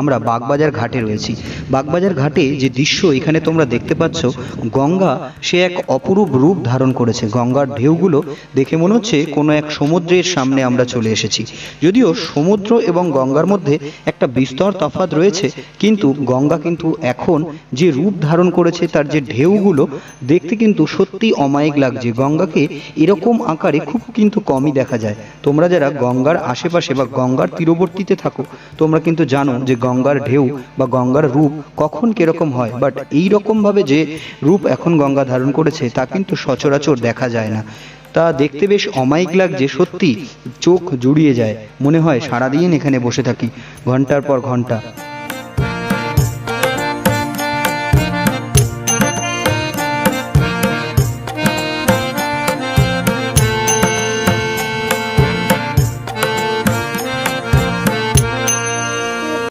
আমরা বাগবাজার ঘাটে রয়েছি। বাগবাজার ঘাটে যে দৃশ্য এখানে তোমরা দেখতে পাচ্ছ, গঙ্গা সে এক অপরূপ রূপ ধারণ করেছে। গঙ্গার ঢেউগুলো দেখে মনে হচ্ছে কোনো এক সমুদ্রের সামনে আমরা চলে এসেছি। যদিও সমুদ্র এবং গঙ্গার মধ্যে একটা বিস্তর তফাৎ রয়েছে, কিন্তু গঙ্গা কিন্তু এখন যে রূপ ধারণ করেছে, তার যে ঢেউগুলো দেখতে কিন্তু সত্যি অমায়িক লাগছে। গঙ্গাকে এরকম আকারে খুব কিন্তু কমই দেখা যায়। তোমরা যারা গঙ্গার আশেপাশে বা গঙ্গার তীরবর্তীতে থাকো, তোমরা কিন্তু জানো যে গঙ্গার ঢেউ বা গঙ্গার রূপ কখন কিরকম হয়, বাট এই রকম ভাবে যে রূপ এখন গঙ্গা ধারণ করেছে তা কিন্তু সচরাচর দেখা যায় না। তা দেখতে বেশ অমায়িক লাগছে, সত্যি চোখ জুড়িয়ে যায়, মনে হয় সারাদিন এখানে বসে থাকি ঘন্টার পর ঘন্টা।